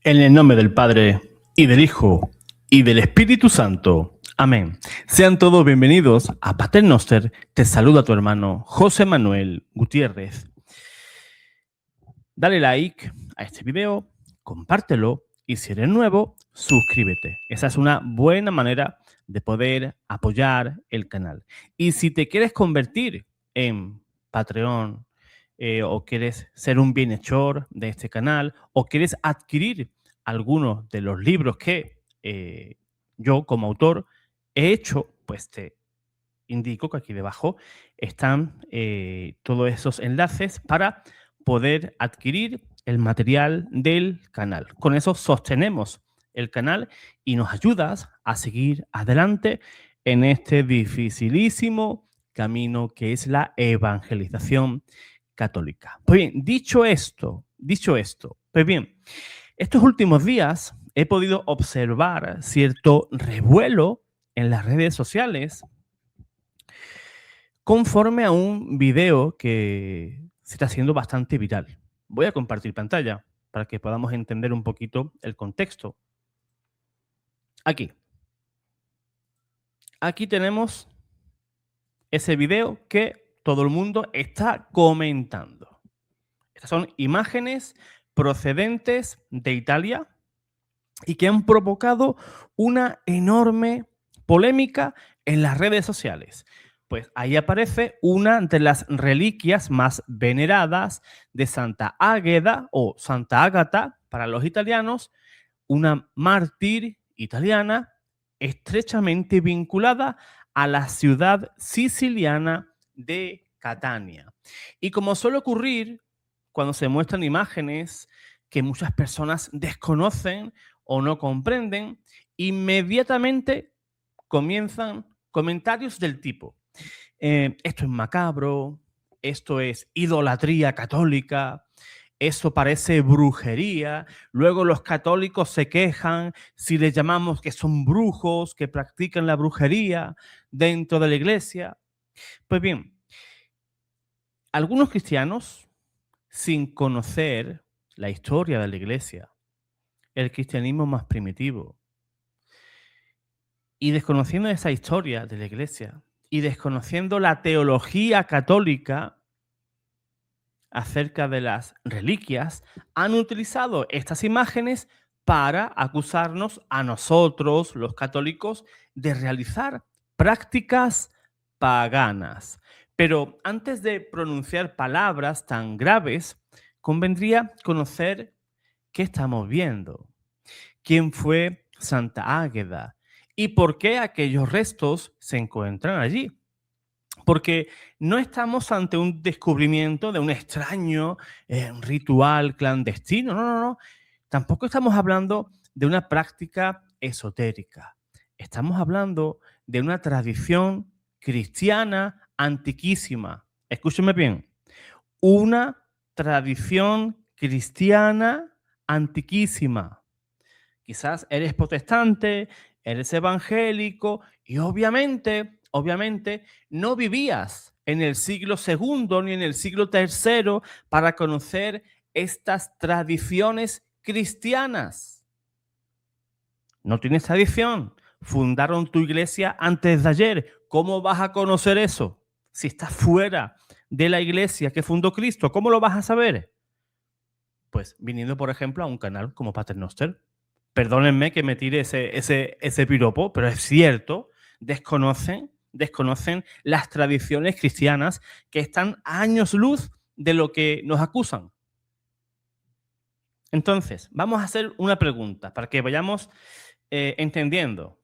En el nombre del Padre, y del Hijo, y del Espíritu Santo. Amén. Sean todos bienvenidos a Pater Noster. Te saluda tu hermano José Manuel Gutiérrez. Dale like a este video, compártelo y si eres nuevo, suscríbete. Esa es una buena manera de poder apoyar el canal. Y si te quieres convertir en Patreon o quieres ser un bienhechor de este canal o quieres adquirir algunos de los libros que yo como autor he hecho, pues te indico que aquí debajo están todos esos enlaces para poder adquirir el material del canal. Con eso sostenemos el canal y nos ayudas a seguir adelante en este dificilísimo camino que es la evangelización católica. Pues bien, dicho esto, pues bien, estos últimos días he podido observar cierto revuelo en las redes sociales conforme a un video que se está haciendo bastante viral. Voy a compartir pantalla para que podamos entender un poquito el contexto. Aquí tenemos ese video que todo el mundo está comentando. Estas son imágenes procedentes de Italia y que han provocado una enorme polémica en las redes sociales. Pues ahí aparece una de las reliquias más veneradas de Santa Águeda o Santa Ágata para los italianos, una mártir italiana estrechamente vinculada a la ciudad siciliana de Catania. Y como suele ocurrir cuando se muestran imágenes que muchas personas desconocen o no comprenden, inmediatamente comienzan comentarios del tipo: esto es macabro, esto es idolatría católica, eso parece brujería. Luego los católicos se quejan si les llamamos que son brujos, que practican la brujería dentro de la iglesia. Pues bien, algunos cristianos, sin conocer la historia de la iglesia, el cristianismo más primitivo, y desconociendo esa historia de la iglesia y desconociendo la teología católica acerca de las reliquias, han utilizado estas imágenes para acusarnos a nosotros, los católicos, de realizar prácticas paganas. Pero antes de pronunciar palabras tan graves, convendría conocer qué estamos viendo. ¿Quién fue Santa Águeda? ¿Y por qué aquellos restos se encuentran allí? Porque no estamos ante un descubrimiento de un extraño ritual clandestino, no. Tampoco estamos hablando de una práctica esotérica. Estamos hablando de una tradición cristiana antiquísima. Escúcheme bien, una tradición cristiana antiquísima. Quizás eres protestante, eres evangélico y obviamente no vivías en el siglo II ni en el siglo III para conocer estas tradiciones cristianas. No tienes tradición. Fundaron tu iglesia antes de ayer. ¿Cómo vas a conocer eso? Si estás fuera de la iglesia que fundó Cristo, ¿cómo lo vas a saber? Pues viniendo, por ejemplo, a un canal como Pater Noster. Perdónenme que me tire ese piropo, pero es cierto, desconocen las tradiciones cristianas que están a años luz de lo que nos acusan. Entonces, vamos a hacer una pregunta para que vayamos entendiendo.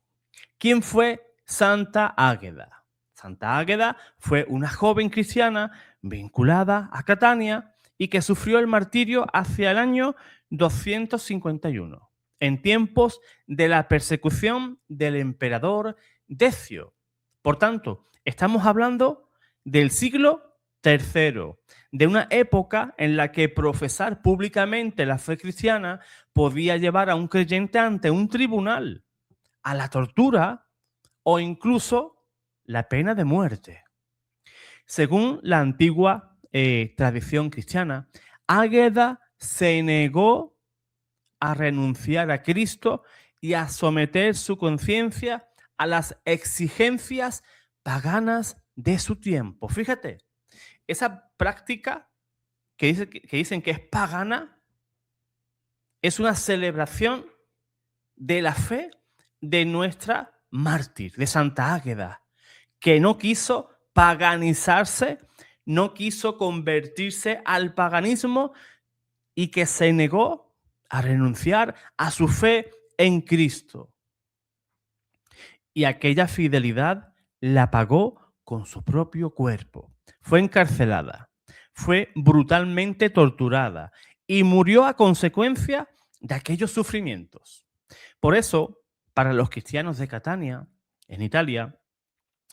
¿Quién fue Santa Águeda? Santa Águeda fue una joven cristiana vinculada a Catania y que sufrió el martirio hacia el año 251, en tiempos de la persecución del emperador Decio. Por tanto, estamos hablando del siglo III, de una época en la que profesar públicamente la fe cristiana podía llevar a un creyente ante un tribunal, a la tortura o incluso la pena de muerte. Según la antigua tradición cristiana, Águeda se negó a renunciar a Cristo y a someter su conciencia a las exigencias paganas de su tiempo. Fíjate, esa práctica que dicen que es pagana es una celebración de la fe de nuestra mártir, de Santa Águeda, que no quiso paganizarse, no quiso convertirse al paganismo y que se negó a renunciar a su fe en Cristo. Y aquella fidelidad la pagó con su propio cuerpo. Fue encarcelada, fue brutalmente torturada y murió a consecuencia de aquellos sufrimientos. Por eso, para los cristianos de Catania, en Italia,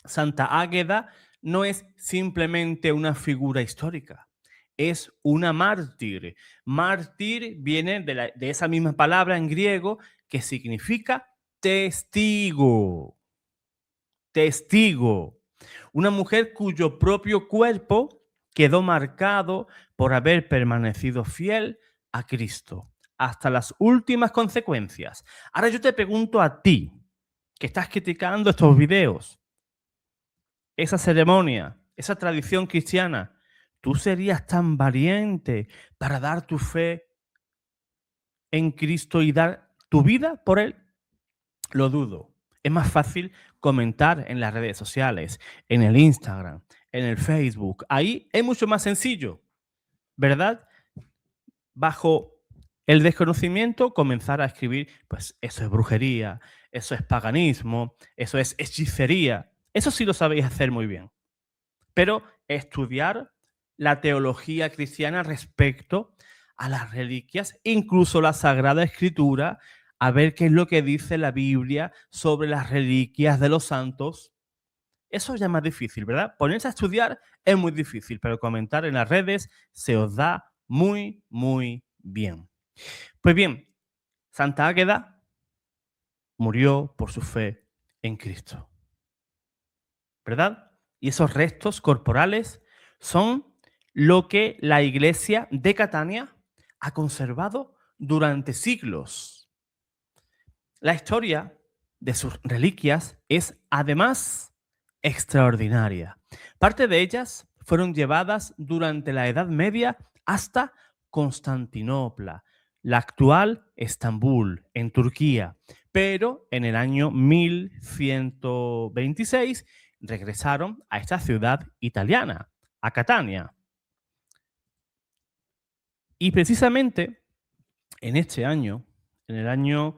Santa Águeda no es simplemente una figura histórica, es una mártir. Mártir viene de esa misma palabra en griego que significa testigo. Testigo. Una mujer cuyo propio cuerpo quedó marcado por haber permanecido fiel a Cristo hasta las últimas consecuencias. Ahora yo te pregunto a ti, que estás criticando estos videos, esa ceremonia, esa tradición cristiana, ¿tú serías tan valiente para dar tu fe en Cristo y dar tu vida por Él? Lo dudo. Es más fácil comentar en las redes sociales, en el Instagram, en el Facebook. Ahí es mucho más sencillo, ¿verdad? Bajo el desconocimiento, comenzar a escribir, pues eso es brujería, eso es paganismo, eso es hechicería. Eso sí lo sabéis hacer muy bien. Pero estudiar la teología cristiana respecto a las reliquias, incluso la Sagrada Escritura, a ver qué es lo que dice la Biblia sobre las reliquias de los santos. Eso ya es más difícil, ¿verdad? Ponerse a estudiar es muy difícil, pero comentar en las redes se os da muy, muy bien. Pues bien, Santa Águeda murió por su fe en Cristo, ¿verdad? Y esos restos corporales son lo que la Iglesia de Catania ha conservado durante siglos. La historia de sus reliquias es además extraordinaria. Parte de ellas fueron llevadas durante la Edad Media hasta Constantinopla, la actual Estambul, en Turquía, pero en el año 1126 regresaron a esta ciudad italiana, a Catania. Y precisamente en este año, en el año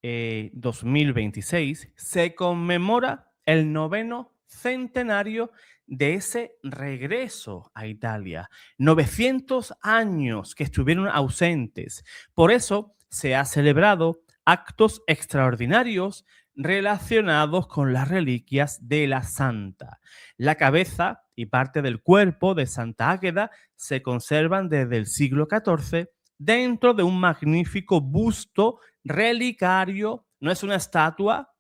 2026, se conmemora el 9º centenario de ese regreso a Italia. 900 años que estuvieron ausentes. Por eso se ha celebrado actos extraordinarios relacionados con las reliquias de la santa. La cabeza y parte del cuerpo de Santa Águeda se conservan desde el siglo XIV dentro de un magnífico busto relicario. No es una estatua,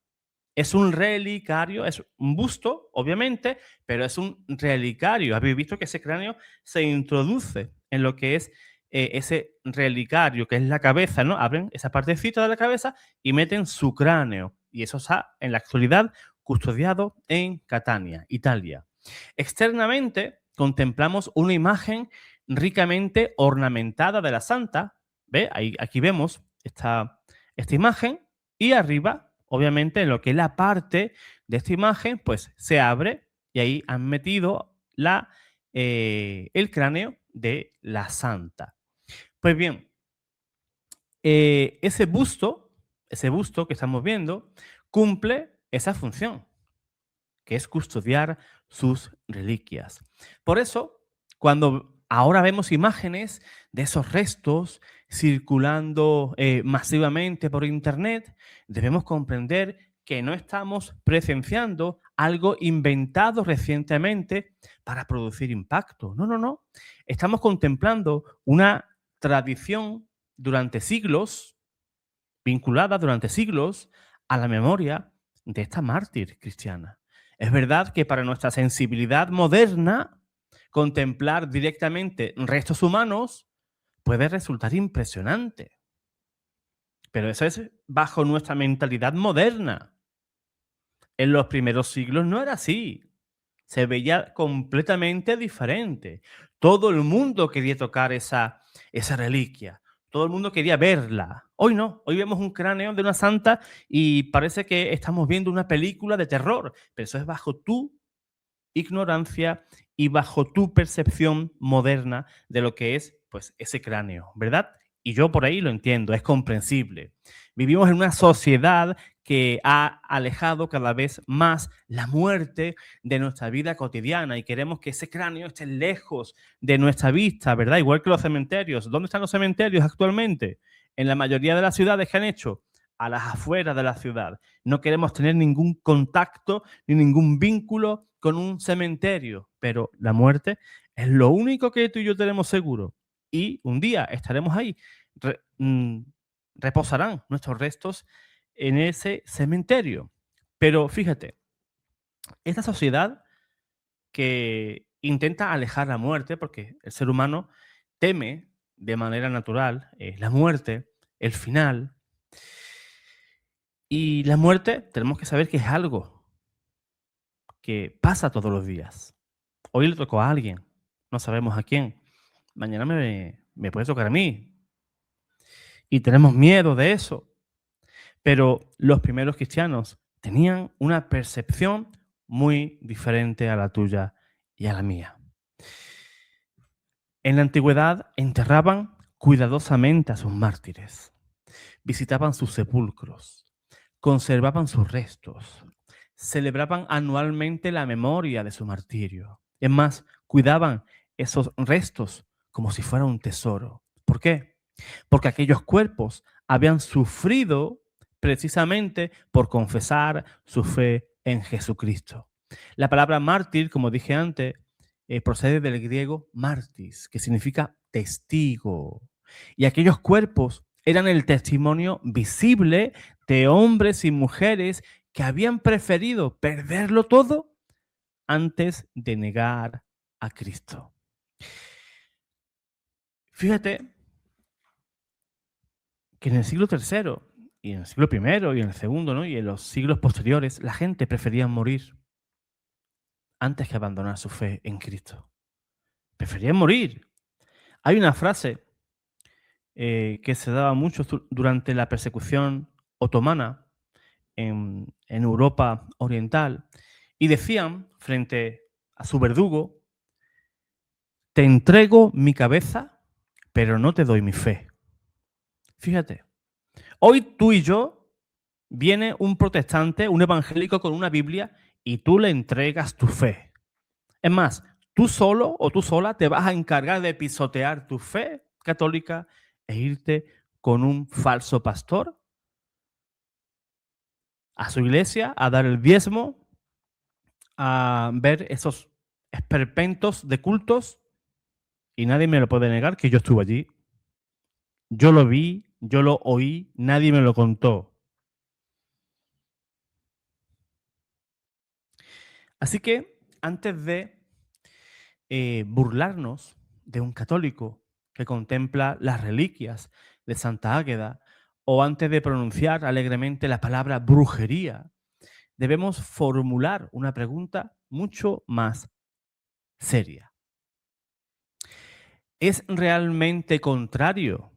es un relicario, es un busto, obviamente, pero es un relicario. Habéis visto que ese cráneo se introduce en lo que es ese relicario, que es la cabeza, ¿no? Abren esa partecita de la cabeza y meten su cráneo. Y eso está en la actualidad custodiado en Catania, Italia. Externamente contemplamos una imagen ricamente ornamentada de la santa. ¿Ve? Aquí vemos esta imagen y arriba, obviamente, en lo que es la parte de esta imagen, pues se abre y ahí han metido el cráneo de la santa. Pues bien, ese busto que estamos viendo cumple esa función, que es custodiar sus reliquias. Por eso, cuando ahora vemos imágenes de esos restos circulando masivamente por Internet, debemos comprender que no estamos presenciando algo inventado recientemente para producir impacto. No, no, no. Estamos contemplando una tradición durante siglos, vinculada durante siglos a la memoria de esta mártir cristiana. Es verdad que para nuestra sensibilidad moderna, contemplar directamente restos humanos puede resultar impresionante. Pero eso es bajo nuestra mentalidad moderna. En los primeros siglos no era así. Se veía completamente diferente. Todo el mundo quería tocar esa reliquia. Todo el mundo quería verla. Hoy no. Hoy vemos un cráneo de una santa y parece que estamos viendo una película de terror. Pero eso es bajo tu ignorancia y bajo tu percepción moderna de lo que es, pues, ese cráneo, ¿verdad? Y yo por ahí lo entiendo, es comprensible. Vivimos en una sociedad que ha alejado cada vez más la muerte de nuestra vida cotidiana y queremos que ese cráneo esté lejos de nuestra vista, ¿verdad? Igual que los cementerios. ¿Dónde están los cementerios actualmente? En la mayoría de las ciudades que han hecho, a las afueras de la ciudad. No queremos tener ningún contacto ni ningún vínculo con un cementerio, pero la muerte es lo único que tú y yo tenemos seguro. Y un día estaremos ahí. Re- mm, reposarán nuestros restos en ese cementerio. Pero fíjate, esta sociedad que intenta alejar la muerte, porque el ser humano teme de manera natural la muerte, el final. Y la muerte tenemos que saber que es algo que pasa todos los días. Hoy le tocó a alguien, no sabemos a quién. Mañana me puede tocar a mí. Y tenemos miedo de eso. Pero los primeros cristianos tenían una percepción muy diferente a la tuya y a la mía. En la antigüedad enterraban cuidadosamente a sus mártires, visitaban sus sepulcros, conservaban sus restos, celebraban anualmente la memoria de su martirio. Es más, cuidaban esos restos como si fuera un tesoro. ¿Por qué? Porque aquellos cuerpos habían sufrido precisamente por confesar su fe en Jesucristo. La palabra mártir, como dije antes, procede del griego martis, que significa testigo. Y aquellos cuerpos eran el testimonio visible de hombres y mujeres que habían preferido perderlo todo antes de negar a Cristo. Fíjate que en el siglo III y en el siglo I y en el segundo, ¿no? Y en los siglos posteriores, la gente prefería morir antes que abandonar su fe en Cristo. Preferían morir. Hay una frase que se daba mucho durante la persecución otomana en Europa Oriental y decían frente a su verdugo: te entrego mi cabeza, pero no te doy mi fe. Fíjate, hoy tú y yo, viene un protestante, un evangélico con una Biblia y tú le entregas tu fe. Es más, tú solo o tú sola te vas a encargar de pisotear tu fe católica e irte con un falso pastor a su iglesia a dar el diezmo, a ver esos esperpentos de cultos y nadie me lo puede negar que yo estuve allí. Yo lo vi, yo lo oí, nadie me lo contó. Así que antes de burlarnos de un católico que contempla las reliquias de Santa Águeda o antes de pronunciar alegremente la palabra brujería, debemos formular una pregunta mucho más seria. ¿Es realmente contrario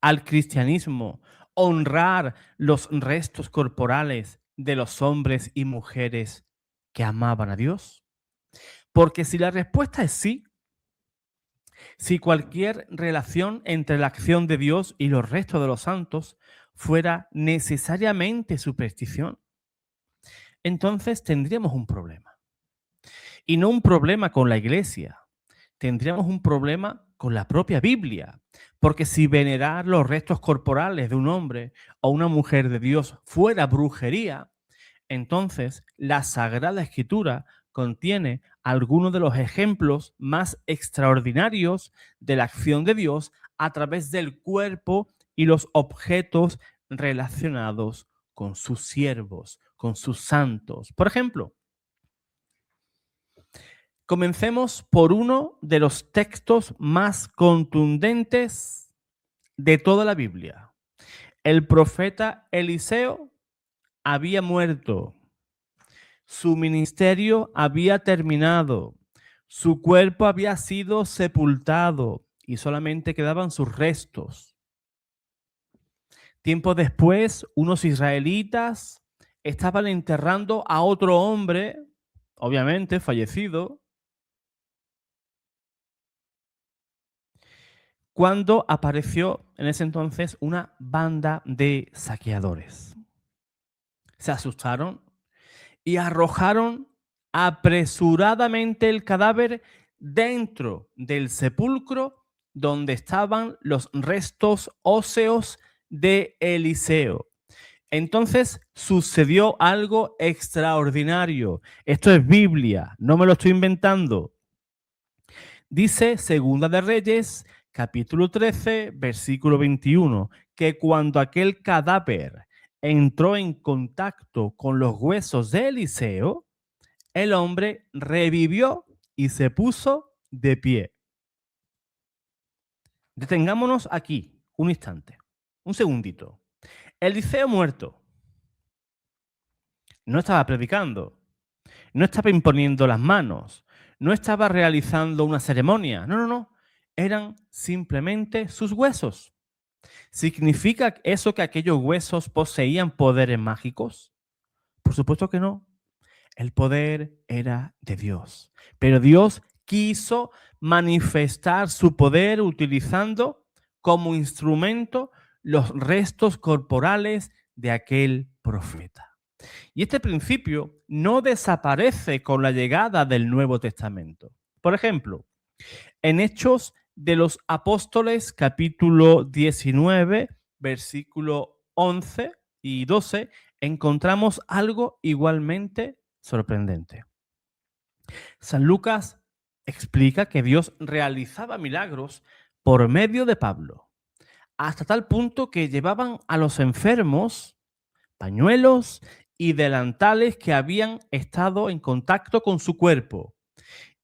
al cristianismo honrar los restos corporales de los hombres y mujeres que amaban a Dios? Porque si la respuesta es sí, si cualquier relación entre la acción de Dios y los restos de los santos fuera necesariamente superstición, entonces tendríamos un problema. Y no un problema con la iglesia, tendríamos un problema con la propia Biblia. Porque si venerar los restos corporales de un hombre o una mujer de Dios fuera brujería, entonces la Sagrada Escritura contiene algunos de los ejemplos más extraordinarios de la acción de Dios a través del cuerpo y los objetos relacionados con sus siervos, con sus santos. Por ejemplo, comencemos por uno de los textos más contundentes de toda la Biblia. El profeta Eliseo había muerto. Su ministerio había terminado. Su cuerpo había sido sepultado y solamente quedaban sus restos. Tiempo después, unos israelitas estaban enterrando a otro hombre, obviamente fallecido, cuando apareció en ese entonces una banda de saqueadores. Se asustaron y arrojaron apresuradamente el cadáver dentro del sepulcro donde estaban los restos óseos de Eliseo. Entonces sucedió algo extraordinario. Esto es Biblia, no me lo estoy inventando. Dice Segunda de Reyes, capítulo 13, versículo 21, que cuando aquel cadáver entró en contacto con los huesos de Eliseo, el hombre revivió y se puso de pie. Detengámonos aquí un instante, un segundito. Eliseo muerto no estaba predicando, no estaba imponiendo las manos, no estaba realizando una ceremonia, no. Eran simplemente sus huesos. ¿Significa eso que aquellos huesos poseían poderes mágicos? Por supuesto que no. El poder era de Dios. Pero Dios quiso manifestar su poder utilizando como instrumento los restos corporales de aquel profeta. Y este principio no desaparece con la llegada del Nuevo Testamento. Por ejemplo, en Hechos de los Apóstoles, capítulo 19, versículo 11 y 12, encontramos algo igualmente sorprendente. San Lucas explica que Dios realizaba milagros por medio de Pablo, hasta tal punto que llevaban a los enfermos pañuelos y delantales que habían estado en contacto con su cuerpo.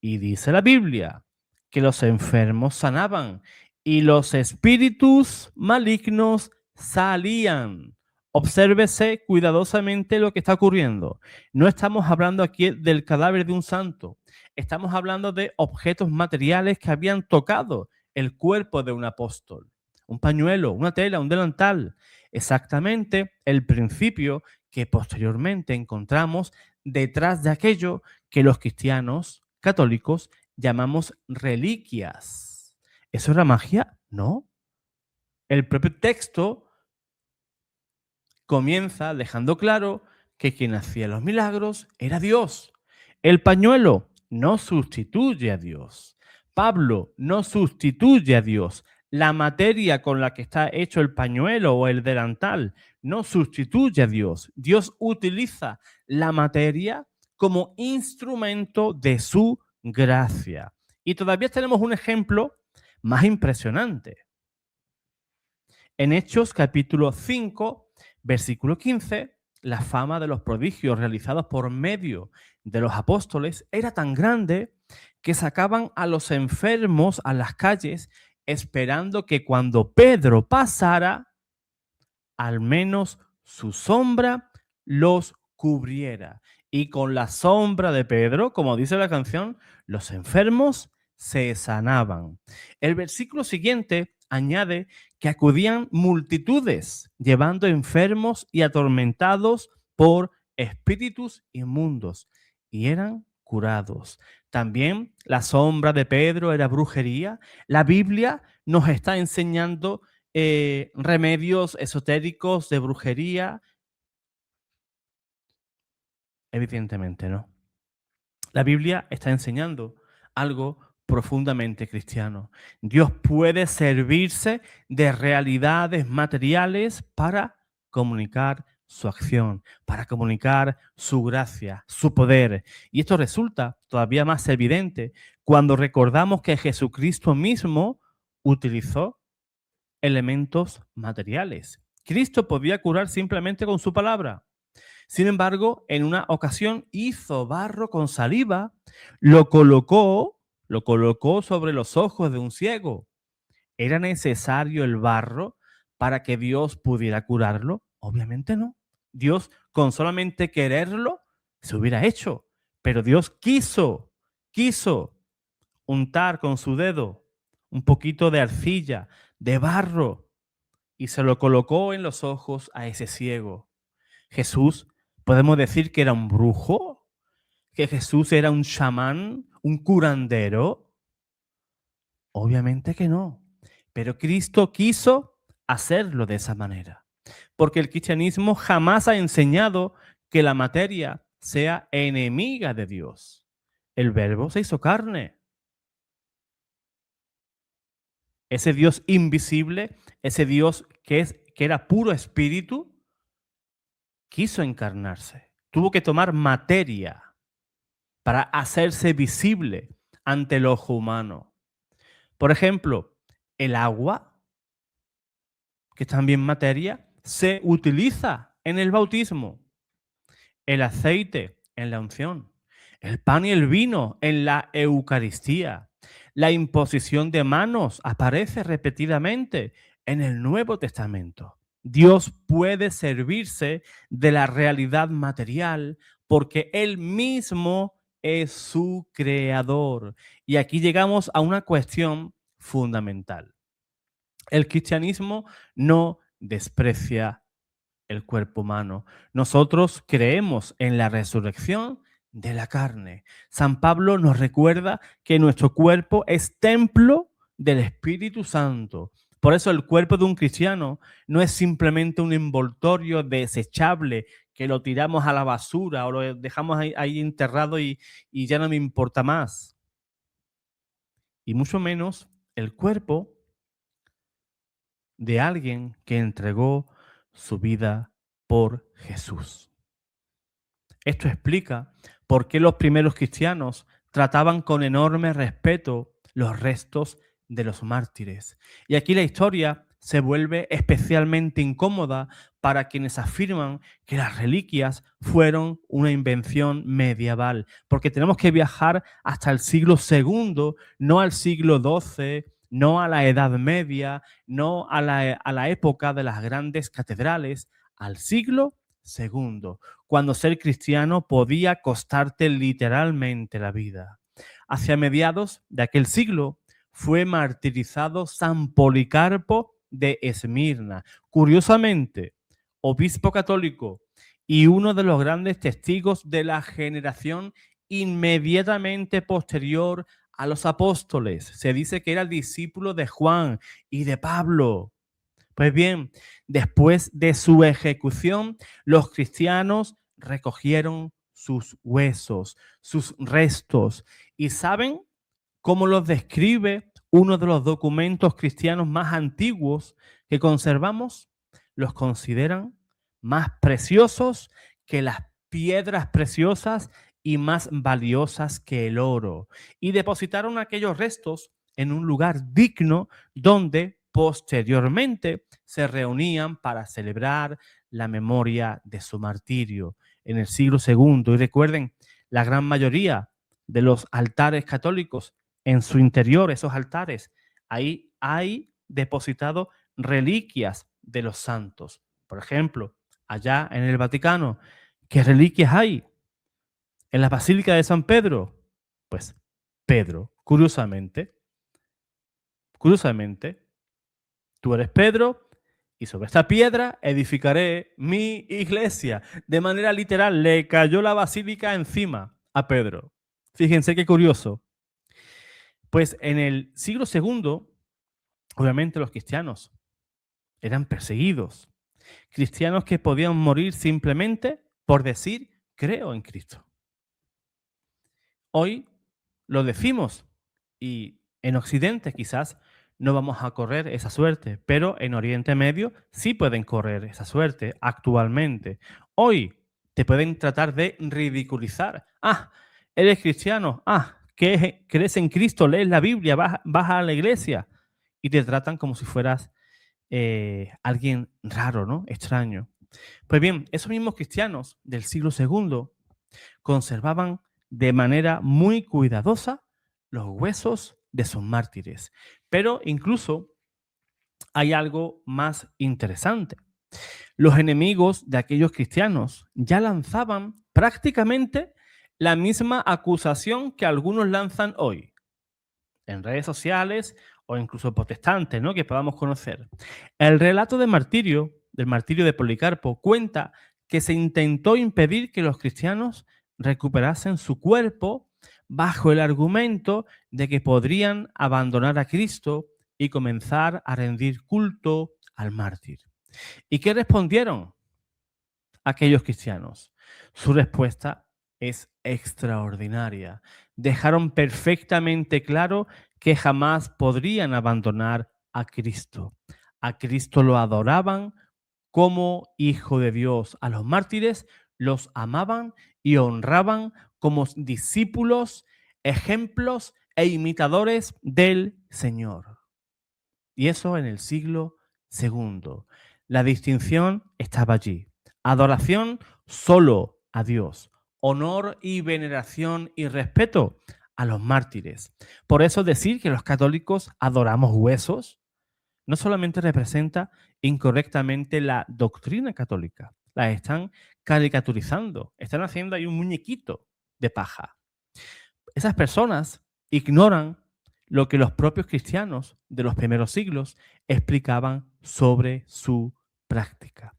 Y dice la Biblia que los enfermos sanaban y los espíritus malignos salían. Obsérvese cuidadosamente lo que está ocurriendo. No estamos hablando aquí del cadáver de un santo. Estamos hablando de objetos materiales que habían tocado el cuerpo de un apóstol. Un pañuelo, una tela, un delantal. Exactamente el principio que posteriormente encontramos detrás de aquello que los cristianos católicos llamamos reliquias. ¿Eso era magia? No. El propio texto comienza dejando claro que quien hacía los milagros era Dios. El pañuelo no sustituye a Dios. Pablo no sustituye a Dios. La materia con la que está hecho el pañuelo o el delantal no sustituye a Dios. Dios utiliza la materia como instrumento de su gracia. Y todavía tenemos un ejemplo más impresionante. En Hechos capítulo 5, versículo 15, la fama de los prodigios realizados por medio de los apóstoles era tan grande que sacaban a los enfermos a las calles esperando que cuando Pedro pasara, al menos su sombra los cubriera. Y con la sombra de Pedro, como dice la canción, los enfermos se sanaban. El versículo siguiente añade que acudían multitudes llevando enfermos y atormentados por espíritus inmundos y eran curados. También la sombra de Pedro era brujería. La Biblia nos está enseñando remedios esotéricos de brujería. Evidentemente no. La Biblia está enseñando algo profundamente cristiano. Dios puede servirse de realidades materiales para comunicar su acción, para comunicar su gracia, su poder. Y esto resulta todavía más evidente cuando recordamos que Jesucristo mismo utilizó elementos materiales. Cristo podía curar simplemente con su palabra. Sin embargo, en una ocasión hizo barro con saliva, lo colocó sobre los ojos de un ciego. Era necesario el barro para que Dios pudiera curarlo? Obviamente no. Dios, con solamente quererlo, se hubiera hecho. Pero Dios quiso untar con su dedo un poquito de arcilla, de barro, y se lo colocó en los ojos a ese ciego. Jesús, podemos decir que era un brujo, que Jesús era un chamán, un curandero. Obviamente que no. Pero Cristo quiso hacerlo de esa manera. Porque el cristianismo jamás ha enseñado que la materia sea enemiga de Dios. El verbo se hizo carne. Ese Dios invisible, ese Dios que era puro espíritu, quiso encarnarse. Tuvo que tomar materia para hacerse visible ante el ojo humano. Por ejemplo, el agua, que es también materia, se utiliza en el bautismo, el aceite en la unción, el pan y el vino en la Eucaristía. La imposición de manos aparece repetidamente en el Nuevo Testamento. Dios puede servirse de la realidad material porque Él mismo es su creador. Y aquí llegamos a una cuestión fundamental. El cristianismo no desprecia el cuerpo humano. Nosotros creemos en la resurrección de la carne. San Pablo nos recuerda que nuestro cuerpo es templo del Espíritu Santo. Por eso el cuerpo de un cristiano no es simplemente un envoltorio desechable que lo tiramos a la basura o lo dejamos ahí enterrado y ya no me importa más. Y mucho menos el cuerpo de alguien que entregó su vida por Jesús. Esto explica por qué los primeros cristianos trataban con enorme respeto los restos de los mártires. Y aquí la historia se vuelve especialmente incómoda para quienes afirman que las reliquias fueron una invención medieval, porque tenemos que viajar hasta el siglo II, no al siglo XII, no a la Edad Media, no a la época de las grandes catedrales, al siglo II, cuando ser cristiano podía costarte literalmente la vida. Hacia mediados de aquel siglo fue martirizado San Policarpo de Esmirna. Curiosamente, obispo católico y uno de los grandes testigos de la generación inmediatamente posterior a los apóstoles. Se dice que era discípulo de Juan y de Pablo. Pues bien, después de su ejecución, los cristianos recogieron sus huesos, sus restos. ¿Y saben cómo los describe uno de los documentos cristianos más antiguos que conservamos? Los consideran más preciosos que las piedras preciosas y más valiosas que el oro. Y depositaron aquellos restos en un lugar digno donde posteriormente se reunían para celebrar la memoria de su martirio en el siglo II. Y recuerden, la gran mayoría de los altares católicos en su interior, esos altares, ahí hay depositado reliquias de los santos. Por ejemplo, allá en el Vaticano, ¿qué reliquias hay? En la Basílica de San Pedro, pues Pedro, curiosamente, tú eres Pedro y sobre esta piedra edificaré mi iglesia. De manera literal, le cayó la basílica encima a Pedro. Fíjense qué curioso. Pues en el siglo II, obviamente los cristianos eran perseguidos. Cristianos que podían morir simplemente por decir, creo en Cristo. Hoy lo decimos y en Occidente quizás no vamos a correr esa suerte, pero en Oriente Medio sí pueden correr esa suerte actualmente. Hoy te pueden tratar de ridiculizar. Ah, eres cristiano. Ah, crees en Cristo, lees la Biblia, vas a la iglesia y te tratan como si fueras alguien raro, ¿no? Extraño. Pues bien, esos mismos cristianos del siglo II conservaban de manera muy cuidadosa los huesos de sus mártires. Pero incluso hay algo más interesante. Los enemigos de aquellos cristianos ya lanzaban prácticamente la misma acusación que algunos lanzan hoy en redes sociales o incluso protestantes, ¿no? Que podamos conocer. El relato de martirio, del martirio de Policarpo, cuenta que se intentó impedir que los cristianos recuperasen su cuerpo bajo el argumento de que podrían abandonar a Cristo y comenzar a rendir culto al mártir. ¿Y qué respondieron aquellos cristianos? Su respuesta es extraordinaria. Dejaron perfectamente claro que jamás podrían abandonar a Cristo. A Cristo lo adoraban como Hijo de Dios. A los mártires los amaban y honraban como discípulos, ejemplos e imitadores del Señor. Y eso en el siglo segundo. La distinción estaba allí. Adoración solo a Dios. Honor y veneración y respeto a los mártires. Por eso decir que los católicos adoramos huesos no solamente representa incorrectamente la doctrina católica, la están caricaturizando, están haciendo ahí un muñequito de paja. Esas personas ignoran lo que los propios cristianos de los primeros siglos explicaban sobre su práctica.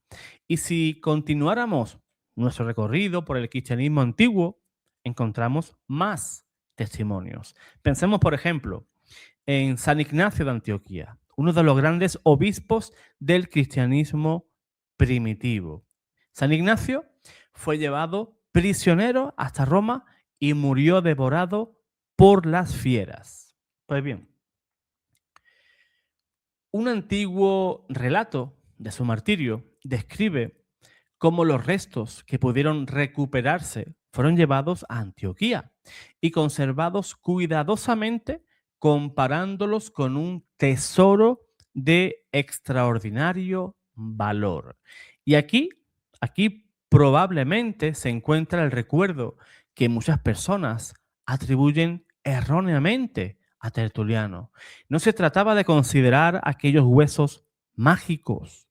Y si continuáramos nuestro recorrido por el cristianismo antiguo, encontramos más testimonios. Pensemos, por ejemplo, en San Ignacio de Antioquía, uno de los grandes obispos del cristianismo primitivo. San Ignacio fue llevado prisionero hasta Roma y murió devorado por las fieras. Pues bien, un antiguo relato de su martirio describe cómo los restos que pudieron recuperarse fueron llevados a Antioquía y conservados cuidadosamente, comparándolos con un tesoro de extraordinario valor. Y aquí probablemente se encuentra el recuerdo que muchas personas atribuyen erróneamente a Tertuliano. No se trataba de considerar aquellos huesos mágicos.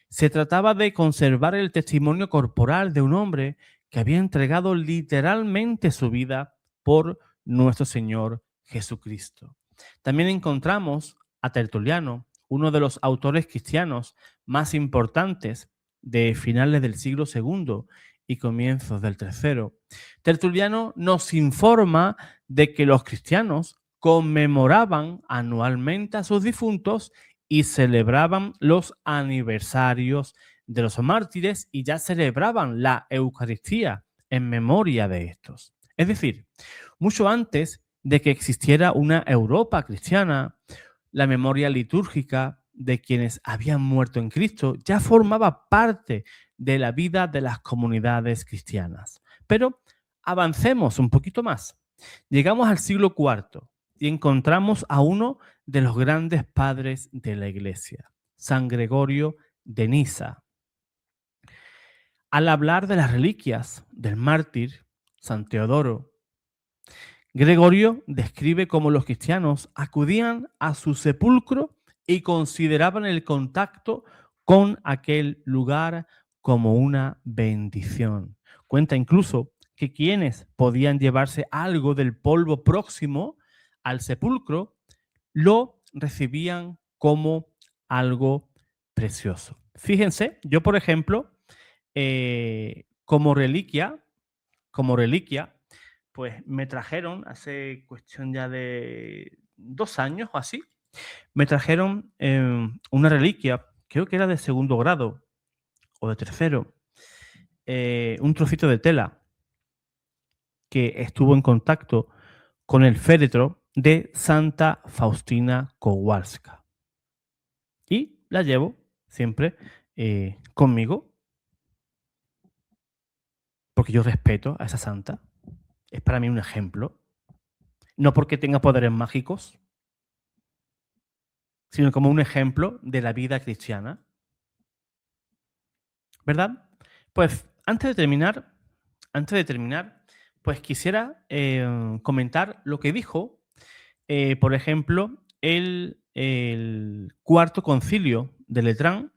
Se trataba de conservar el testimonio corporal de un hombre que había entregado literalmente su vida por nuestro Señor Jesucristo. También encontramos a Tertuliano, uno de los autores cristianos más importantes de finales del siglo segundo y comienzos del tercero. Tertuliano nos informa de que los cristianos conmemoraban anualmente a sus difuntos y celebraban los aniversarios de los mártires y ya celebraban la Eucaristía en memoria de estos. Es decir, mucho antes de que existiera una Europa cristiana, la memoria litúrgica de quienes habían muerto en Cristo ya formaba parte de la vida de las comunidades cristianas. Pero avancemos un poquito más. Llegamos al siglo IV y encontramos a uno de los grandes padres de la Iglesia, San Gregorio de Nisa. Al hablar de las reliquias del mártir San Teodoro, Gregorio describe cómo los cristianos acudían a su sepulcro y consideraban el contacto con aquel lugar como una bendición. Cuenta incluso que quienes podían llevarse algo del polvo próximo al sepulcro lo recibían como algo precioso. Fíjense, yo por ejemplo, como reliquia, pues me trajeron hace cuestión ya de 2 años o así, me trajeron una reliquia, creo que era de segundo grado o de tercero, un trocito de tela que estuvo en contacto con el féretro de Santa Faustina Kowalska. Y la llevo siempre conmigo, porque yo respeto a esa santa. Es para mí un ejemplo. No porque tenga poderes mágicos, sino como un ejemplo de la vida cristiana. ¿Verdad? Pues antes de terminar, pues quisiera comentar lo que dijo, por ejemplo, el el cuarto concilio de Letrán,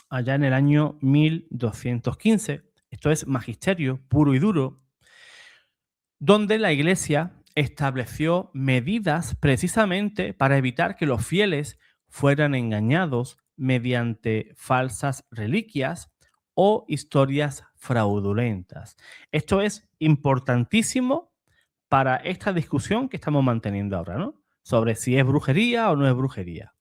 allá en el año 1215. Esto es magisterio puro y duro, donde la Iglesia estableció medidas precisamente para evitar que los fieles fueran engañados mediante falsas reliquias o historias fraudulentas. Esto es importantísimo para esta discusión que estamos manteniendo ahora, ¿no? Sobre si es brujería o no es brujería.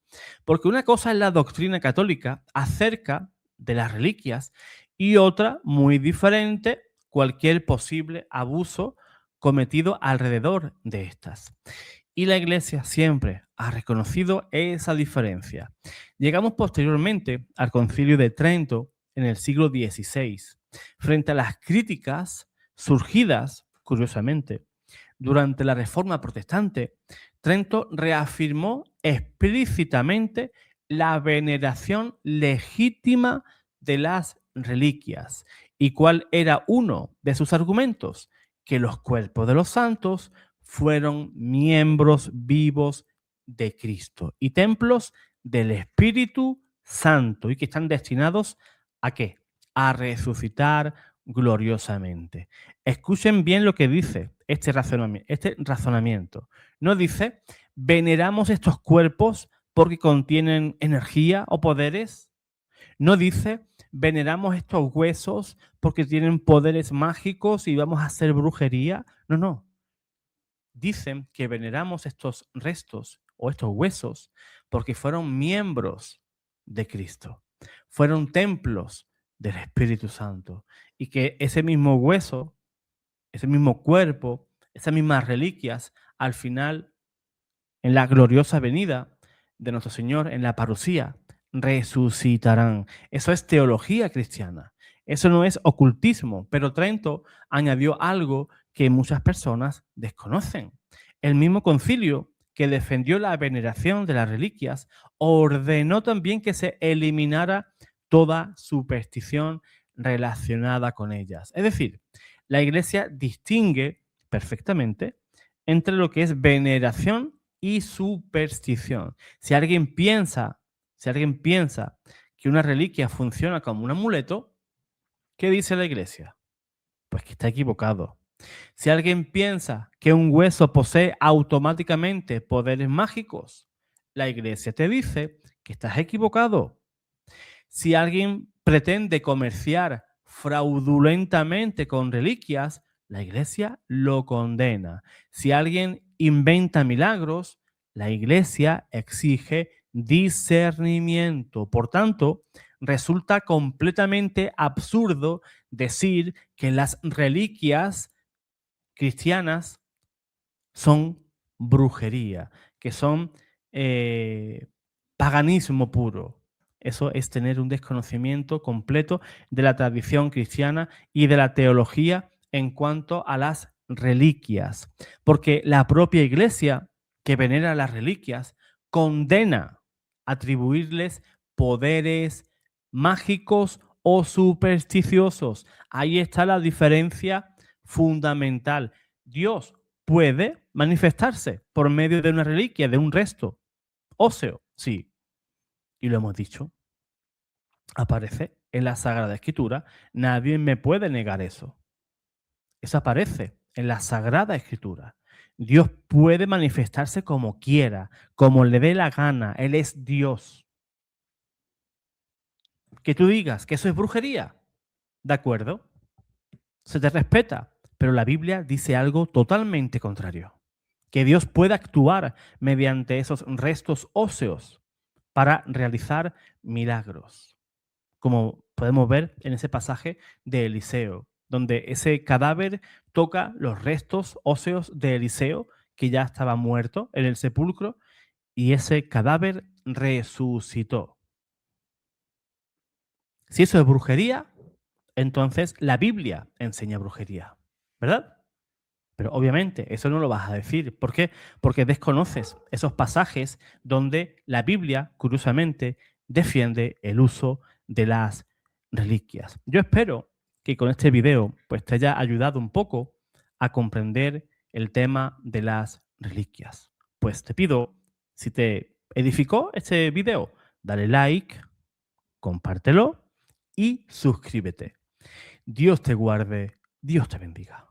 Porque una cosa es la doctrina católica acerca de las reliquias y otra, muy diferente, cualquier posible abuso cometido alrededor de estas. Y la Iglesia siempre ha reconocido esa diferencia. Llegamos posteriormente al Concilio de Trento en el siglo XVI, frente a las críticas surgidas, curiosamente, durante la Reforma Protestante. Trento reafirmó explícitamente la veneración legítima de las reliquias. ¿Y cuál era uno de sus argumentos? Que los cuerpos de los santos fueron miembros vivos de Cristo y templos del Espíritu Santo y que están destinados ¿a qué? A resucitar gloriosamente. Escuchen bien lo que dice este razonamiento. No dice, veneramos estos cuerpos porque contienen energía o poderes. No dice, veneramos estos huesos porque tienen poderes mágicos y vamos a hacer brujería. No, no. Dicen que veneramos estos restos o estos huesos porque fueron miembros de Cristo. Fueron templos del Espíritu Santo. Y que ese mismo hueso, ese mismo cuerpo, esas mismas reliquias, al final, en la gloriosa venida de nuestro Señor, en la parucía, resucitarán. Eso es teología cristiana. Eso no es ocultismo, pero Trento añadió algo que muchas personas desconocen. El mismo concilio que defendió la veneración de las reliquias ordenó también que se eliminara toda superstición relacionada con ellas. Es decir, la Iglesia distingue perfectamente entre lo que es veneración y superstición. Si alguien piensa que una reliquia funciona como un amuleto, ¿qué dice la Iglesia? Pues que está equivocado. Si alguien piensa que un hueso posee automáticamente poderes mágicos, la Iglesia te dice que estás equivocado. Si alguien pretende comerciar fraudulentamente con reliquias, la Iglesia lo condena. Si alguien inventa milagros, la Iglesia exige discernimiento. Por tanto, resulta completamente absurdo decir que las reliquias cristianas son brujería, que son paganismo puro. Eso es tener un desconocimiento completo de la tradición cristiana y de la teología en cuanto a las reliquias. Porque la propia Iglesia, que venera las reliquias, condena atribuirles poderes mágicos o supersticiosos. Ahí está la diferencia fundamental. Dios puede manifestarse por medio de una reliquia, de un resto óseo, sí, y lo hemos dicho, aparece en la Sagrada Escritura. Nadie me puede negar eso. Eso aparece en la Sagrada Escritura. Dios puede manifestarse como quiera, como le dé la gana. Él es Dios. Que tú digas que eso es brujería, ¿de acuerdo? Se te respeta, pero la Biblia dice algo totalmente contrario. Que Dios pueda actuar mediante esos restos óseos para realizar milagros, como podemos ver en ese pasaje de Eliseo, donde ese cadáver toca los restos óseos de Eliseo, que ya estaba muerto en el sepulcro, y ese cadáver resucitó. Si eso es brujería, entonces la Biblia enseña brujería, ¿verdad? Pero obviamente eso no lo vas a decir. ¿Por qué? Porque desconoces esos pasajes donde la Biblia, curiosamente, defiende el uso de las reliquias. Yo espero que con este video pues, te haya ayudado un poco a comprender el tema de las reliquias. Pues te pido, si te edificó este video, dale like, compártelo y suscríbete. Dios te guarde, Dios te bendiga.